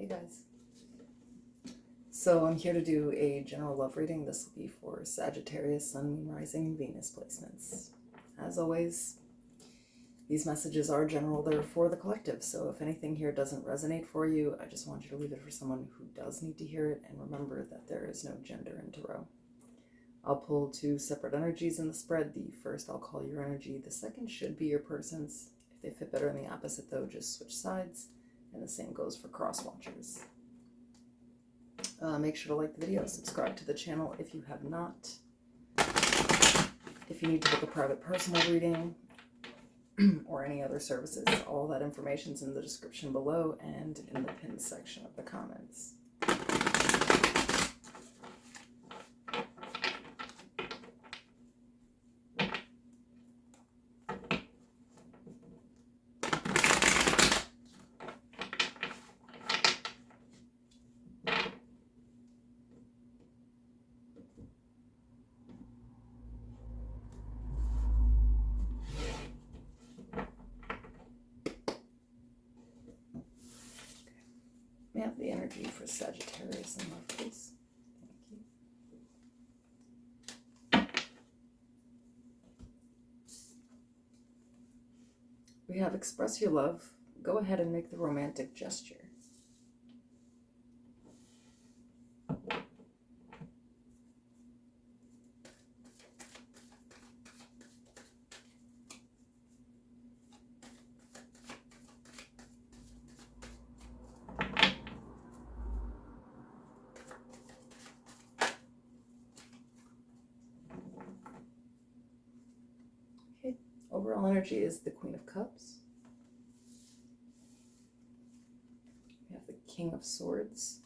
Hey guys. So I'm here to do a general love reading. This will be for Sagittarius, Sun, Moon, Rising, and Venus placements. As always, these messages are general. They're for the collective. So if anything here doesn't resonate for you, I just want you to leave it for someone who does need to hear it. And remember that there is no gender in tarot. I'll pull two separate energies in the spread. The first I'll call your energy. The second should be your person's. If they fit better in the opposite though, just switch sides. And the same goes for cross watchers. Make sure to like the video, subscribe to the channel if you have not. If you need to book a private personal reading or any other services, all that information is in the description below and in the pinned section of the comments. May I have the energy for Sagittarius in love, please? Thank you. We have express your love. Go ahead and make the romantic gesture. Okay, overall energy is the Queen of Cups. We have the King of Swords.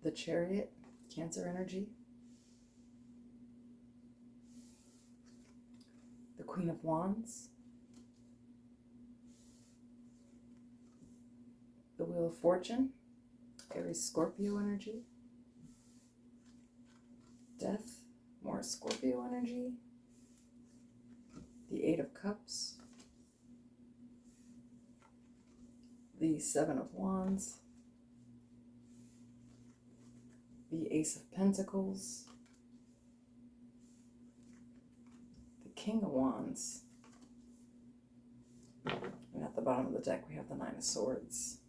The Chariot, Cancer energy. The Queen of Wands. The Wheel of Fortune, Aries, Scorpio energy. Death, more Scorpio energy. The Eight of Cups. The Seven of Wands. The Ace of Pentacles. The King of Wands. And at the bottom of the deck we have the Nine of Swords.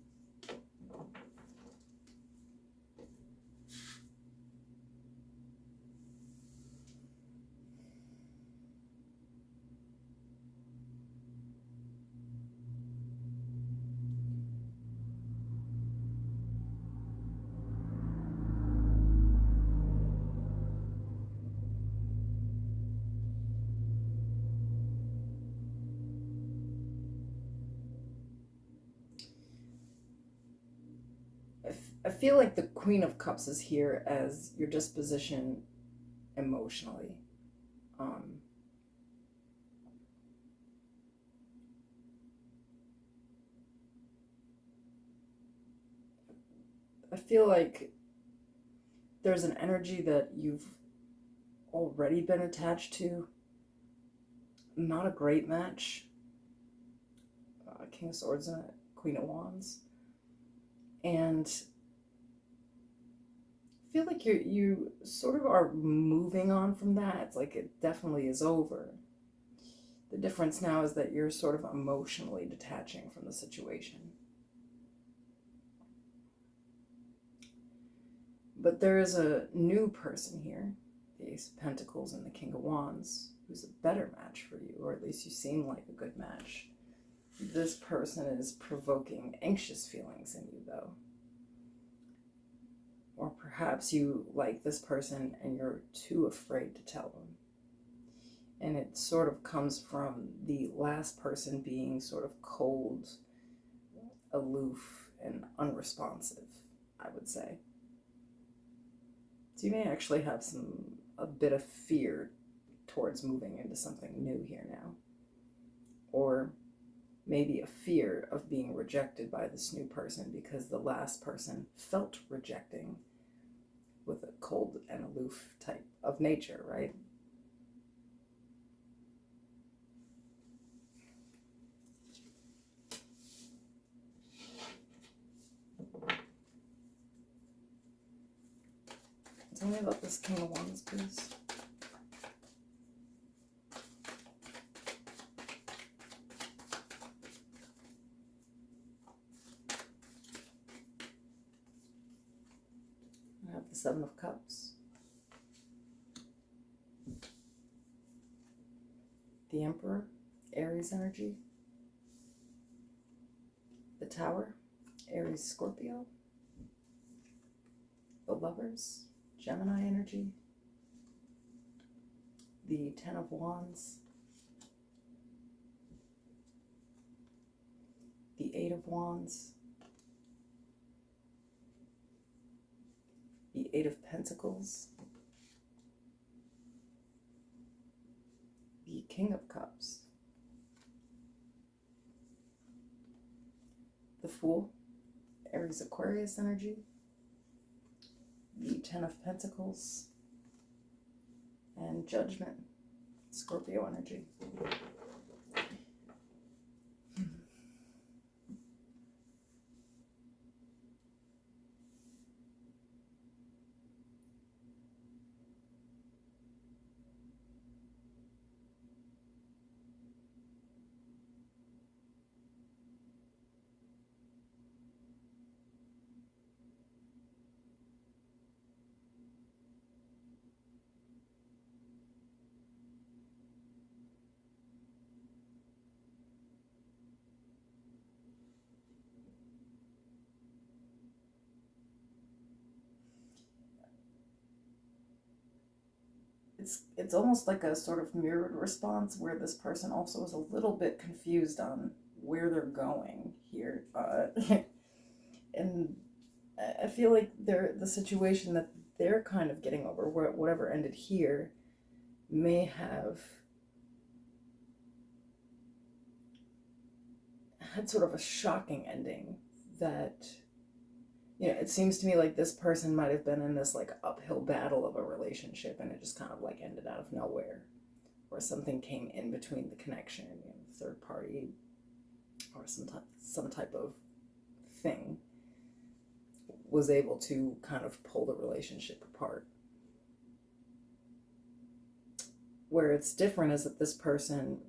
I feel like the Queen of Cups is here as your disposition emotionally. I feel like there's an energy that you've already been attached to. Not a great match. King of Swords and Queen of Wands. And I feel like you sort of are moving on from that. It's like it definitely is over. The difference now is that you're sort of emotionally detaching from the situation. But there is a new person here, the Ace of Pentacles and the King of Wands, who's a better match for you, or at least you seem like a good match. This person is provoking anxious feelings in you, though. Or perhaps you like this person and you're too afraid to tell them. And it sort of comes from the last person being sort of cold, aloof, and unresponsive, I would say. So you may actually have a bit of fear towards moving into something new here now. Or maybe a fear of being rejected by this new person because the last person felt rejecting with a cold and aloof type of nature, right? me about this King of Wands, please. I have the Seven of Cups. The Emperor, Aries energy. The Tower, Aries, Scorpio. The Lovers, Gemini energy. The Ten of Wands. The Eight of Wands. The Eight of Pentacles. The King of Cups. The Fool, Aries, Aquarius energy. The Ten of Pentacles. And Judgment, Scorpio energy. It's almost like a sort of mirrored response where this person also is a little bit confused on where they're going here. And I feel like the situation that they're kind of getting over, whatever ended here, may have had sort of a shocking ending that, you know, it seems to me like this person might have been in this like uphill battle of a relationship and it just kind of like ended out of nowhere, or something came in between the connection, you know, third party or some type of thing was able to kind of pull the relationship apart. Where it's different is that this person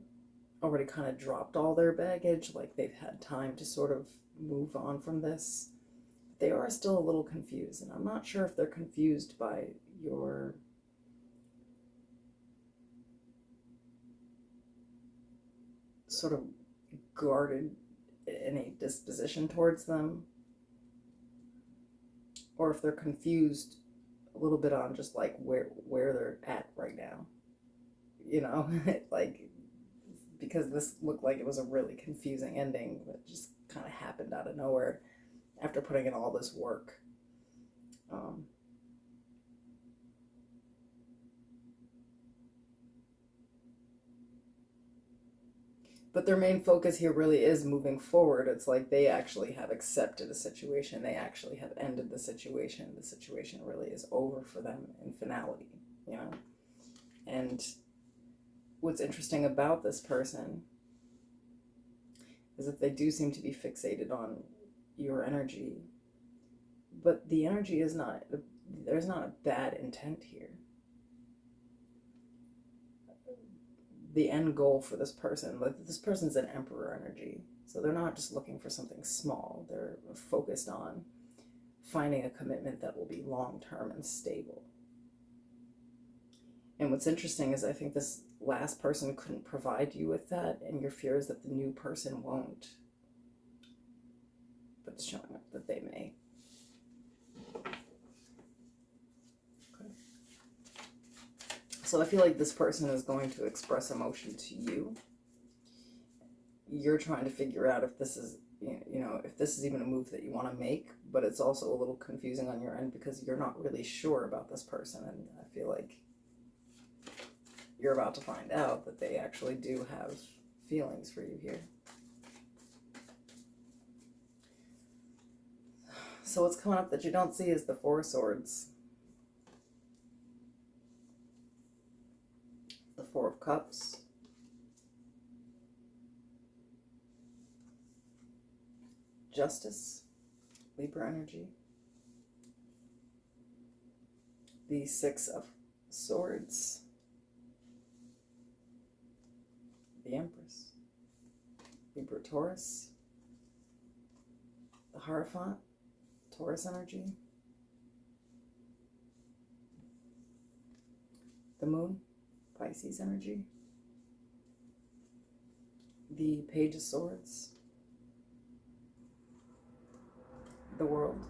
already kind of dropped all their baggage, like they've had time to sort of move on from this. They are still a little confused, and I'm not sure if they're confused by your sort of guarded innate disposition towards them, or if they're confused a little bit on just like where they're at right now, you know. Like, because this looked like it was a really confusing ending that just kind of happened out of nowhere after putting in all this work. But their main focus here really is moving forward. It's like they actually have accepted a situation. They actually have ended the situation. The situation really is over for them in finality, you know? And what's interesting about this person is that they do seem to be fixated on your energy, but the energy is not, there's not a bad intent here. The end goal for this person, like this person's an Emperor energy, so they're not just looking for something small. They're focused on finding a commitment that will be long-term and stable. And what's interesting is I think this last person couldn't provide you with that, and your fear is that the new person won't. But it's showing up that they may. Okay. So I feel like this person is going to express emotion to you. You're trying to figure out if this is, you know, if this is even a move that you want to make, but it's also a little confusing on your end because you're not really sure about this person, and I feel like you're about to find out that they actually do have feelings for you here. So what's coming up that you don't see is the Four of Swords, the Four of Cups, Justice, Libra energy, the Six of Swords, the Empress, Libra Taurus, the Hierophant, Taurus energy, the Moon, Pisces energy, the Page of Swords, the World,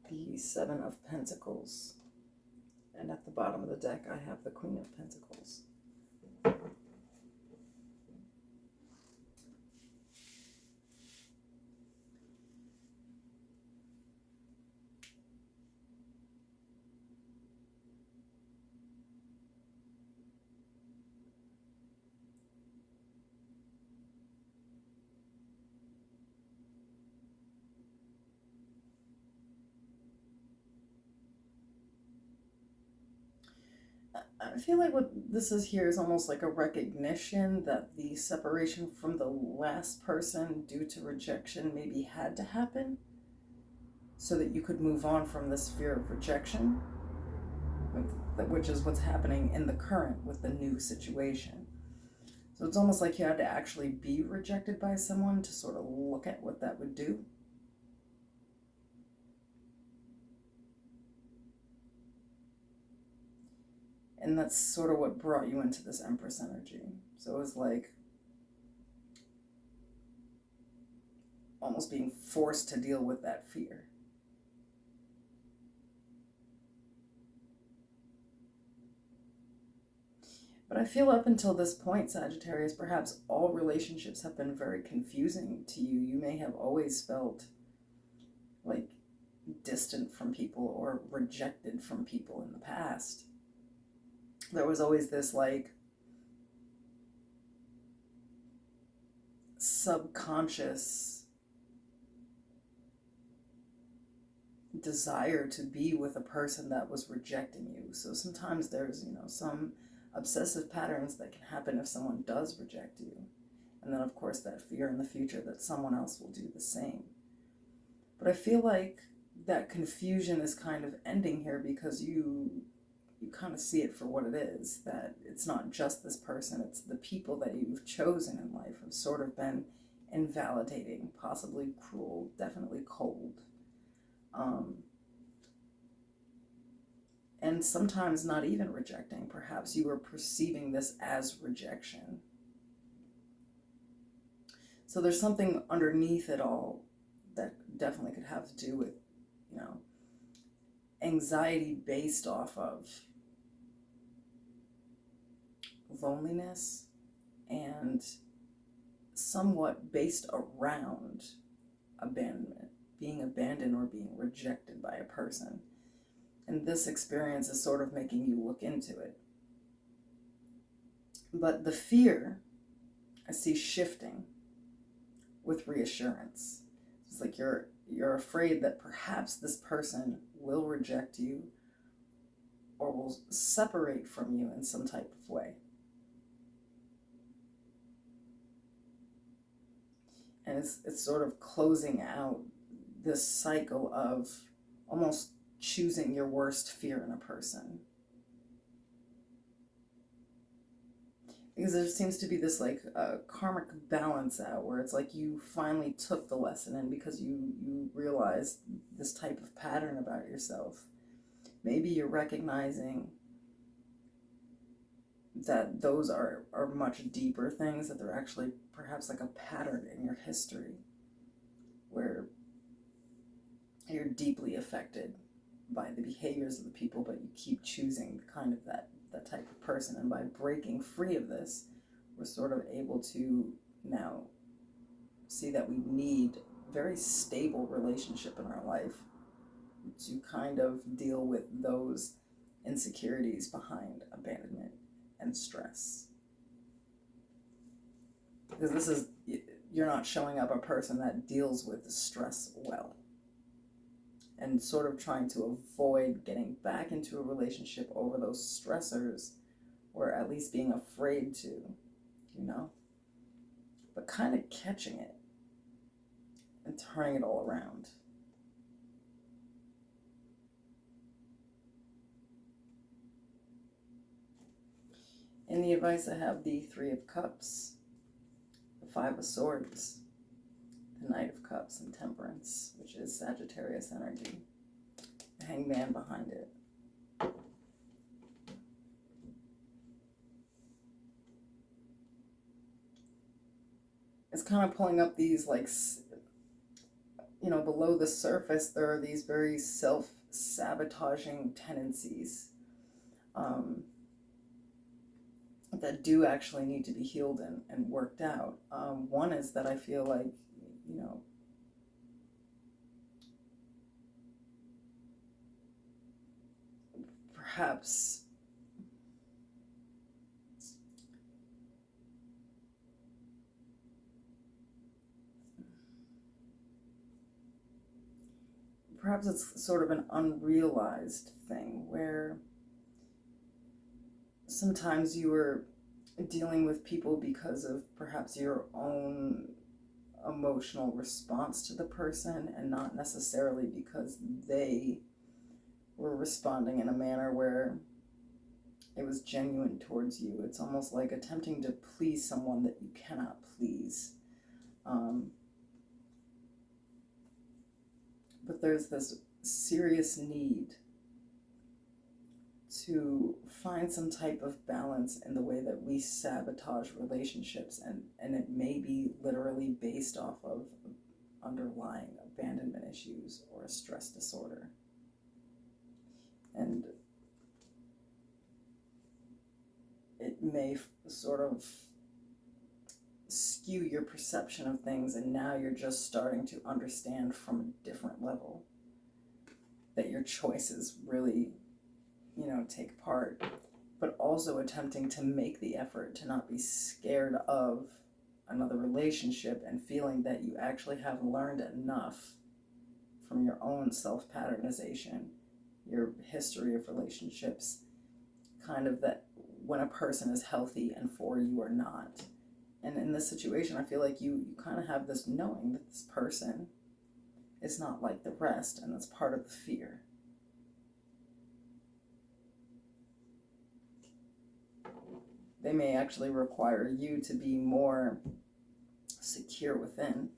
the Seven of Pentacles, and at the bottom of the deck I have the Queen of Pentacles. I feel like what this is here is almost like a recognition that the separation from the last person due to rejection maybe had to happen so that you could move on from this fear of rejection, which is what's happening in the current with the new situation. So it's almost like you had to actually be rejected by someone to sort of look at what that would do. And that's sort of what brought you into this Empress energy. So it was like almost being forced to deal with that fear. But I feel up until this point, Sagittarius, perhaps all relationships have been very confusing to you. You may have always felt like distant from people or rejected from people in the past. There was always this like subconscious desire to be with a person that was rejecting you. So sometimes there's, some obsessive patterns that can happen if someone does reject you. And then of course that fear in the future that someone else will do the same. But I feel like that confusion is kind of ending here because you kind of see it for what it is, that it's not just this person, it's the people that you've chosen in life have sort of been invalidating, possibly cruel, definitely cold. And sometimes not even rejecting. Perhaps you were perceiving this as rejection. So there's something underneath it all that definitely could have to do with, anxiety based off of loneliness and somewhat based around abandonment, being abandoned or being rejected by a person. And this experience is sort of making you look into it. But the fear, I see shifting with reassurance. It's like you're afraid that perhaps this person will reject you or will separate from you in some type of way. And it's sort of closing out this cycle of almost choosing your worst fear in a person. Because there seems to be this like karmic balance out where it's like you finally took the lesson in because you realized this type of pattern about yourself. Maybe you're recognizing that those are much deeper things, that they're actually perhaps like a pattern in your history where you're deeply affected by the behaviors of the people, but you keep choosing kind of that type of person. And by breaking free of this, we're sort of able to now see that we need a very stable relationship in our life to kind of deal with those insecurities behind abandonment and stress. Because this is, you're not showing up a person that deals with stress well, and sort of trying to avoid getting back into a relationship over those stressors, or at least being afraid to, but kind of catching it and turning it all around. In the advice, I have the Three of Cups, the Five of Swords, the Knight of Cups, and Temperance, which is Sagittarius energy. The Hangman behind it. It's kind of pulling up these, like, you know, below the surface, there are these very self-sabotaging tendencies that do actually need to be healed and worked out. One is that I feel like, you know, perhaps it's sort of an unrealized thing where sometimes you are dealing with people because of perhaps your own emotional response to the person, and not necessarily because they were responding in a manner where it was genuine towards you. It's almost like attempting to please someone that you cannot please. But there's this serious need to find some type of balance in the way that we sabotage relationships, and it may be literally based off of underlying abandonment issues or a stress disorder. And it may sort of skew your perception of things, and now you're just starting to understand from a different level that your choices really, you know, take part, but also attempting to make the effort to not be scared of another relationship, and feeling that you actually have learned enough from your own self-patternization, your history of relationships, kind of that when a person is healthy and for you or not. And in this situation, I feel like you kind of have this knowing that this person is not like the rest, and that's part of the fear. They may actually require you to be more secure within.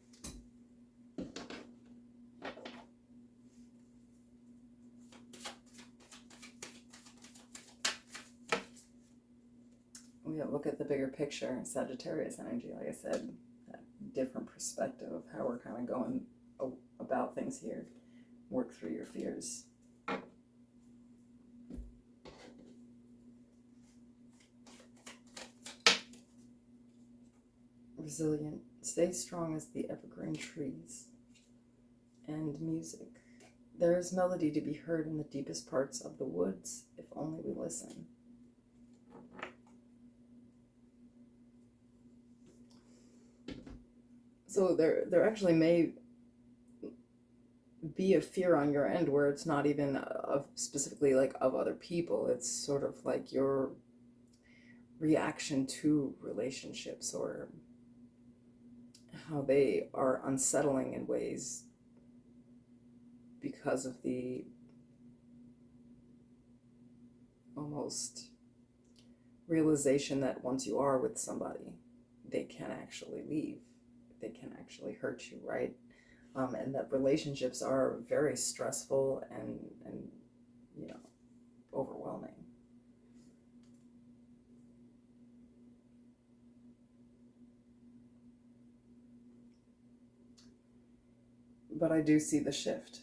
Yeah, look at the bigger picture. Sagittarius energy, like I said, that different perspective of how we're kind of going about things here. Work through your fears. Resilient. Stay strong as the evergreen trees. And music. There is melody to be heard in the deepest parts of the woods, if only we listen. So there actually may be a fear on your end where it's not even of specifically like of other people. It's sort of like your reaction to relationships, or how they are unsettling in ways because of the almost realization that once you are with somebody, they can actually leave. They can actually hurt you, right? And that relationships are very stressful and you know, overwhelming. But I do see the shift.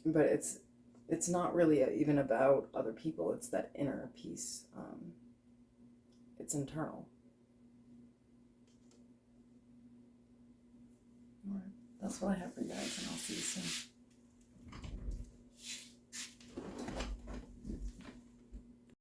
But it's not really even about other people. It's that inner peace. It's internal. All right, that's what I have for you guys, and I'll see you soon.